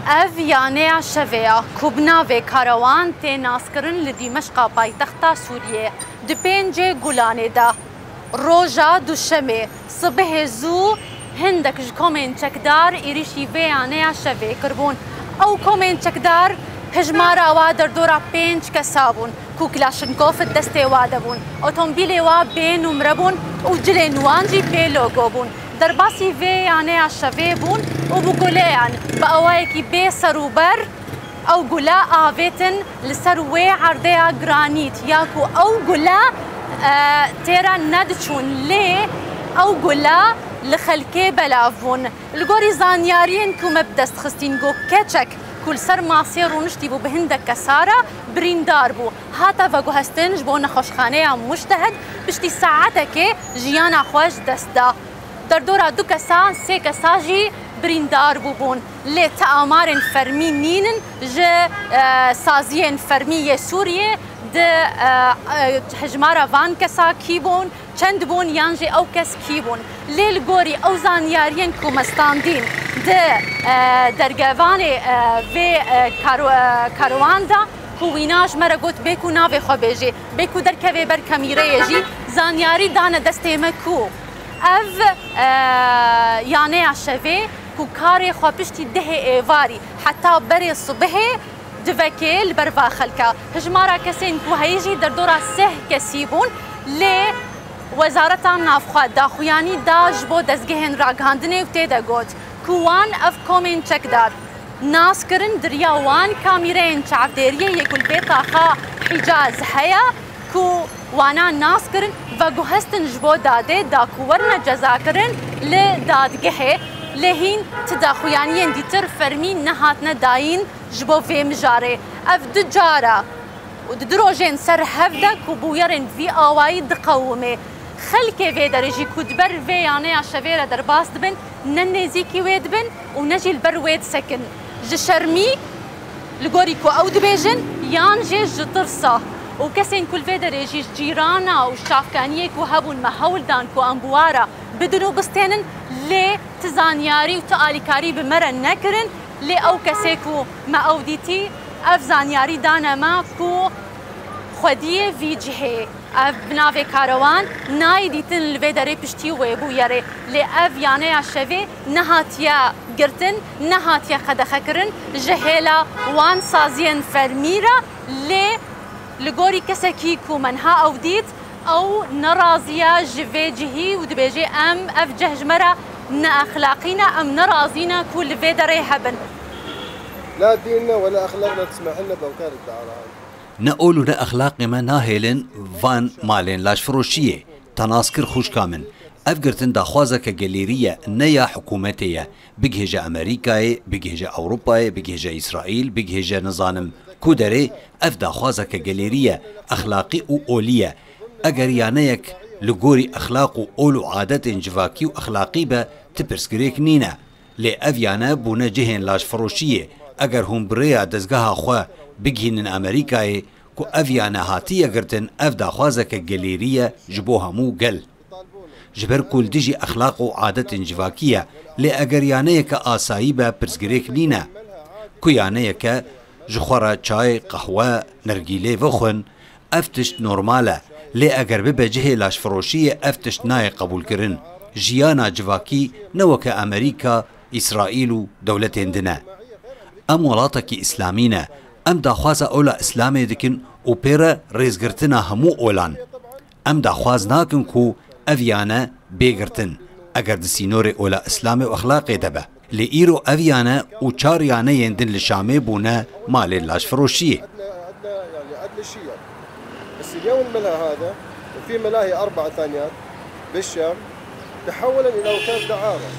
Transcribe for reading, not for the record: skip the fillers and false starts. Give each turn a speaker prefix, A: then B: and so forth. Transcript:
A: اف یانه شویا کوبناوی کاروان تی ناسکرن لدیمشق پایتخت سوریه د پنج گولانه دا روژا دوشمه صبح زو هندک کومن چکدار ایریشی وی یانه شوی کربون او کومن چکدار هجمار آوا در دورا پنج کسابون کو کلاشنکوف دسته وادبون اتومبیل وا به نمره بون او جل نوانجی به لوگو بون در باسی وی یانه شوی بون او بگولیان با اوای کی به سروبر او گلا آویتن لسر وی عرضه گرانیت یا کو او گلا تیرا ندچون لی او گلا لخلکه بلافون الگوری زانیارین کو مبدست خستین گو کچک كل سر معصير ونشتي بو بهندك كسارة بريندار بو هاتا فاقو هستنج بو نخوشخانه مجتهد بشتي ساعتك جيانا خوش دستا در دورا دو كسا سي كساجي بريندار بو بون لي تآمار فرمي نينن جي سازيين فرمي سوريا د هجمارا وان كسا كيبون چند بون يانجي او كس كيبون ليل غوري او زانيارين كو مستاندين د درگوان و کاروان دا کو ویناش مرا گوت بکو ناوی خو بیجی بکو در کوی بر کمیره جی زانیاری دانه دسته مکو اف یانه شوی کو کاری خو پشتی ده ایواری حتی بری صبح دوکل بر واخلکا هجمارا کسین کو هیجی در دورا سه کسیبون لی وزارتان نافخوا داخویانی داج بو دزگهن راگاندنه و تیده گوت كوان اف كومين تشكدار ناس كرن دريا وان كاميرين شعفتيريه يقول بيتا خا حجاز هيا كو وانا ناس كرن فاقو هستن جبو داده دا كورنا جزا كرن لدادگه لهين تداخو يعني يندي تر فرمين نهاتنا داين جبو في مجاري اف دجارة ودروجين سر هفدا كو بويرن في آواي دقومي خلكي في درجي كدبر في يعني عشويرة در باس دبن ننزيكي ويد بن ونجي البر ويد سكن جشرمي لغوريكو او دبيجن يانجي جترصا وكسين كل في درجي جيرانا وشافكانيكو هبون محول دانكو امبوارا بدنو بستينن لي تزانياري وتاليكاري بمرن نكرن لي او كسيكو ما اوديتي اف زانياري دانا ماكو خوديه في جهه اف بناوی کاروان نای دیتن لویداری پشتی ویبو یاره لی اف یانه شوی نهاتیا گرتن نهاتیا خدخه کرن جهلا وان سازین فرمیرا لی لگوری کسکی کو منها او دید او نرازیا جوی جهی و دبیجی ام اف جهجمرا نا اخلاقینا ام نرازینا کو لویداری هبن
B: لا ديننا ولا اخلاقنا تسمح لنا بوكالة الدعارة
C: نقول نا أخلاق ما ناهلن فان مالين لاش فروشية تناسكر خوش كامن أفقرتن داخوازة كجاليرية نيا حكومتية بجهجة أمريكاي بجهجة أوروباي بجهجة إسرائيل بجهجة نظام كودري أف داخوازة كجاليرية أخلاقي وأولية أجريانيك لجوري أخلاق وأولو عادات جفاكي وأخلاقي با تبرسكريك نينا لأفيانا بونا جهن لاش فروشية أجر هم بريا دزجها خوا بجهن أمريكاي كو أفيانا هاتية قرتن أف داخوازك الجاليرية جبوها مو قل جبر كل ديجي أخلاق وعادة جفاكية لأجريانيك آسايبة برسجريك لينا كيانيك جخورة شاي قهوة نرجيلي فخن أفتشت نورمالة لأجر ببجه لاش فروشية أفتشت ناي قبول كرن جيانا جفاكي نوك أمريكا إسرائيل دولة هندنا أم ولاتك إسلامينا ام داخواز اولا اسلامي دكن و بيرا ريزگرتنا همو اولان ام داخواز ناكن كو افيانا بيگرتن اگر دسينوري اولا اسلامي و اخلاقي دبه لإيرو افيانا و چاريانا يندن لشامي بونا مالي لاش فروشيه
B: يعني عدل الشيعة بس اليوم الملهى هذا وفي ملاهي 4 ثانيات بالشام تحولا الى وكالة دعارة